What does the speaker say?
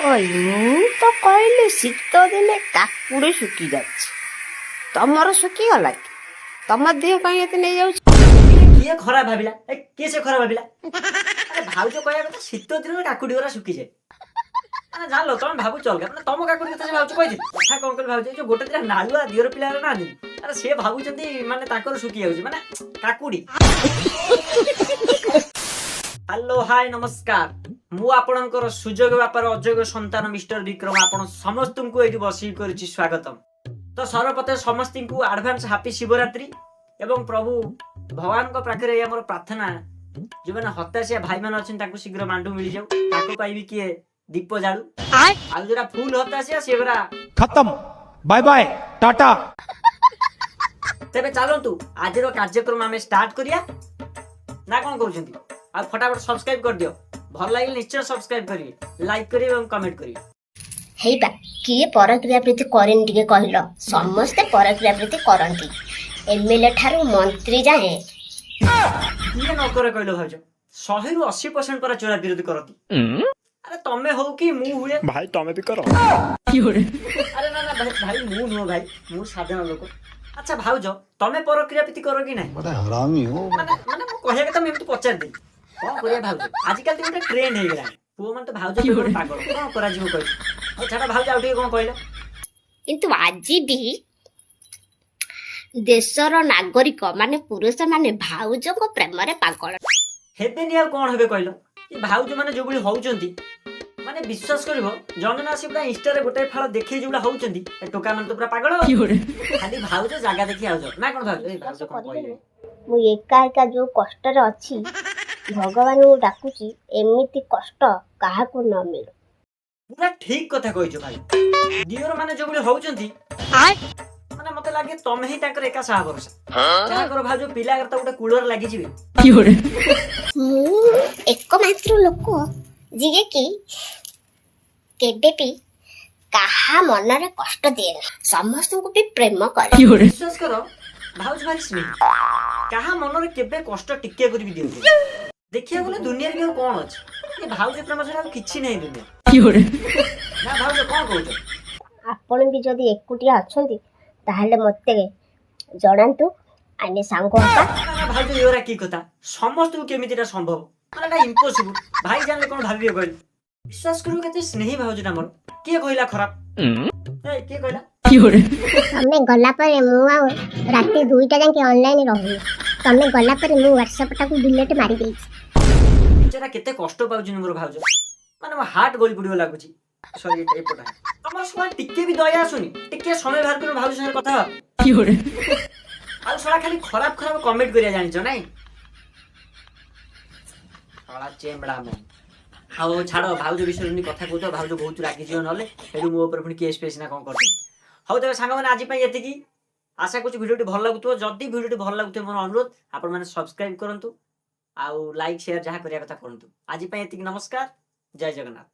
ওই ମୁଁ ତ କହିଲି ଶୀତ ଦିନେ କାକୁଡି ଶୁଖି ଯାଉଛି, ତମର ଶୁଖିଗଲା କି? ତମ ଦେହ କାହିଁ ଏତେ ନେଇଯାଉଛି? କିଏ ଖରାପ ଭାବିଲା? କିଏ ସେ ଖରାପ ଭାବିଲା? ଆରେ ଭାଉଜ କହିବା କଥା ଶୀତ ଦିନରେ କାକୁଡି ଗୁରା ଶୁଖିଯାଏ। ମାନେ ଜାଣିଲ ତମେ ଭାବୁଛ ଅଲଗା, ମାନେ ତମ କାକୁଡି କଥା ସେ ଭାଉଜ କହିଥିଲି କଥା କଣ କହିଲ ଭାଉଜ, ଯୋଉ ଗୋଟେ ଦିଟା ନାଳୁଆ ଦିଅର ପିଲା ନାହାନ୍ତି, ଆରେ ସେ ଭାବୁଛନ୍ତି ମାନେ ତାଙ୍କର ଶୁଖି ଯାଉଛି ମାନେ କାକୁଡି। ହ୍ୟାଲୋ ହାय ନମସ୍କାର, ମୁଁ ଆପଣଙ୍କର ସୁଯୋଗ ବ୍ୟାପାର ଅଯୋଗ ସନ୍ତାନ ମିଷ୍ଟର ବିକ୍ରମ ଆପଣ ସମସ୍ତଙ୍କୁ ଏଇଠି ବସିକି କରିଛି ସ୍ୱାଗତମ। ତ ସର୍ବପ୍ରଥମେ ସମସ୍ତଙ୍କୁ ଆଡଭାନ୍ସ ହାପି ଶିବରାତ୍ରି ଏବଂ ପ୍ରଭୁ ଭଗବାନଙ୍କ ପାଖରେ ଆମର ପ୍ରାର୍ଥନା ଯୋଉମାନେ ହତାଶିଆ ଭାଇମାନେ ଅଛନ୍ତି ତାଙ୍କୁ ଶୀଘ୍ର ମାଣ୍ଡୁ ମିଳିଯାଉ, ତାଙ୍କ ପାଇଁ ବି କିଏ ଦୀପ ଜାଳୁ, ଆଉ ଯୋଉଟା ଫୁଲ ହତାଶିଆ ସେ ଗୁରା खत्म बाय बाय टाटा। ତେବେ ଚାଲନ୍ତୁ ଆଜିର କାର୍ଯ୍ୟକ୍ରମ ଆମେ ଷ୍ଟାର୍ଟ କରିବା ନା କଣ କହୁଛନ୍ତି? ଆଉ ଫଟାଫଟ ସବସ୍କ୍ରାଇବ କରିଦିଅ, ଭଲ ଲାଗିଲେ ନିଶ୍ଚୟ ସବସ୍କ୍ରାଇବ କରିବେ, ଲାଇକ୍ କରିବେ ଏବଂ କମେଣ୍ଟ କରିବେ। ହେଇବା କିଏ ପରକ୍ରିୟା ପ୍ରୀତି କରେନି ଟିକେ କହିଲ? ସମସ୍ତେ ପରକ୍ରିୟା ପ୍ରୀତି କରନ୍ତି, ଏମଏଲଏ ଠାରୁ ମନ୍ତ୍ରୀ ଯାଏଁ। କିଏ ନ କରେ କହିଲ ଭାଉଜ? 100ରୁ 80% ପରା ଚୋରା ବିରୋଧୀ କରନ୍ତି। ଆରେ ତମେ ହଉ କି ମୁଁ ହୁଏ भाई तमे भी करो। ଆରେ ନା ନା ଭାଇ ମୁଁ ନୁହଁ ଭାଇ, ମୁଁ ସାଧାରଣ ଲୋକ। ଆଚ୍ଛା ଭାଉଜ ତମେ ପରକ୍ରିୟା ପ୍ରୀତି କର କି ନାହିଁ? बड़ा हरामी हो। ମାନେ ମାନେ ମୁଁ କହିବା କଥା ମୁଁ ଏମିତି ପଚାରିଦେଲି। କଣ କରିବା ଭାଉଜ, ଆଜିକାଲି ତ ଗୋଟେ ଟ୍ରେଣ୍ଡ ହେଇଗଲାଣି, ପୁଅ ମାନେ ତ ଭାଉଜ ପ୍ରେମରେ ପାଗଳ, କଣ କରାଯିବ କହିଲ? ଆଉ ଛାଡ ଭାଉଜ, ଆଉ ଟିକେ କଣ କହିଲ? କିନ୍ତୁ ଆଜି ବି ଦେଶର ନାଗରିକ ମାନେ ପୁରୁଷ ମାନେ ଭାଉଜଙ୍କ ପ୍ରେମରେ ପାଗଳ। ହେବେନି ଆଉ କଣ ହେବେ କହିଲ? ଏ ଭାଉଜ ମାନେ ଯୋଉଭଳି ହଉଛନ୍ତି, ମାନେ ବିଶ୍ୱାସ କରିବ ଜଣେ ନା ସେ ପୁରା ଇନଷ୍ଟାରେ ଗୋଟାଏ ଫାଳ ଦେଖେଇ ଯୋଉଭଳିଆ ହଉଛନ୍ତି, ଏ ଟୋକା ମାନେ ତ ପୁରା ପାଗଳ। ଖାଲି ଭାଉଜ ଜାଗା ଦେଖି ଆଉଛ ନା କଣ ଭାଉଜ? ଏଇ ଭାଉଜ କଣ କହିଲେ? ମୁଁ ଏକା ଏକା ଯୋଉ କଷ୍ଟରେ ଅଛି, ଭଗବାନଙ୍କୁ ଡାକୁଛି ଏମିତି କଷ୍ଟ କାହାକୁ ନ ମିଳୁ। ପୁରା ଠିକ କଥା କହିଛ ଭାଇ। ଦିଅର ମାନେ ଯୋଉଭଳି ହଉଛନ୍ତି, ମାନେ ମତେ ଲାଗେ ତମେ ହିଁ ତାଙ୍କର ଏକା ସାହା ଭରସା। ଯାହାଙ୍କର ଭାଉଜ ପିଲା ତ ଗୋଟେ କୂଳରେ ଲାଗିଯିବେ। ମୁଁ ଏକମାତ୍ର ଲୋକ ଯିଏକି କେବେ ବି କାହା ମନରେ କଷ୍ଟ ଦିଏ ନା, ସମସ୍ତଙ୍କୁ ବି ପ୍ରେମ କରେ। ବିଶ୍ୱାସ କର ଭାଉଜ ଭାରି ସ୍ନେହୀ, କାହା ମନରେ କେବେ କଷ୍ଟ ଟିକେ କରିବି ଦିଅନ୍ତି। ଦେଖିବାକୁ ଗଲେ ଦୁନିଆରେ ବି ଆଉ କଣ ଅଛି, ଏ ଭାଉଜ ପ୍ରେମ ଛଡା ଆଉ କିଛି ନାହିଁ ଦୁନିଆ। ନା ଭାଉଜ କଣ କହୁଛ? ଆପଣ ବି ଯଦି ଏକୁଟିଆ ଅଛନ୍ତି ତାହେଲେ ମତେ ଜଣାନ୍ତୁ, ଆମେ ସାଙ୍ଗ ହବା। ନା ନା ଭାଉଜ ଏଗୁରା କି କଥା? ସମସ୍ତଙ୍କୁ କେମିତି ଏଟା ସମ୍ଭବ? ମାନେ ଏଟା ଇମ୍ପସିବୁଲ। ଭାଇ ଜାଣିଲେ କଣ ଭାବିବେ କହିଲେ? ବିଶ୍ୱାସ କରିବ କେତେ ସ୍ନେହୀ ଭାଉଜଟା ମୋର। କିଏ କହିଲା ଖରାପ? କିଏ କହିଲା? ତମେ ଗଲା ପରେ ମୁଁ ଆଉ ରାତି 2ଟା ଯାକେ ଅନଲାଇନ ରହୁନି। ତମେ ଗଲା ପରେ ମୁଁ ହ୍ୱାଟ୍ସଆପ ଟାକୁ ଡିଲିଟ ମାରି ଦେଇଛି। ବିଚାରା କେତେ କଷ୍ଟ ପାଉଛନ୍ତି ମୋର ଭାଉଜ, ମାନେ ମୋ ହାର୍ଟ ଗଳି ପଡିବ ଲାଗୁଛି। ସରି ଏପଟା ତମର ସମୟ ଟିକେ ବି ଦୟା ଆସୁନି, ଟିକେ ସମୟ ବାହାର କରି ଭାଉଜ ସାଙ୍ଗରେ କଥା ହବା। ଆଉ ଶଳା ଖାଲି ଖରାପ ଖରାପ କମେଣ୍ଟ କରିବା ଜାଣିଛ ନାଇଁ? ଶଳା ଚେମ୍ବଡା ମୁଁ। ଆଉ ଛାଡ ଭାଉଜ ବିଷୟରେ ଏମିତି କଥା କହୁଛ, ଭାଉଜ ବହୁତ ରାଗିଯିବ, ନହେଲେ ସେଠୁ ମୋ ଉପରେ ପୁଣି କେସ୍ ଫେସ୍ ନା କଣ କରୁଛନ୍ତି। ହଉ ତେବେ ସାଙ୍ଗମାନେ ଆଜି ପାଇଁ ଏତିକି। ଆଶା କରୁଛି ଭିଡ଼ିଓଟି ଭଲ ଲାଗୁଥିବ। ଯଦି ଭିଡ଼ିଓଟି ଭଲ ଲାଗୁଥିବ ମୋର ଅନୁରୋଧ ଆପଣମାନେ ସବସ୍କ୍ରାଇବ କରନ୍ତୁ, ଆଉ ଲାଇକ୍ ସେୟାର ଯାହା କରିବା କଥା କରନ୍ତୁ। ଆଜି ପାଇଁ ଏତିକି, ନମସ୍କାର, ଜୟ ଜଗନ୍ନାଥ।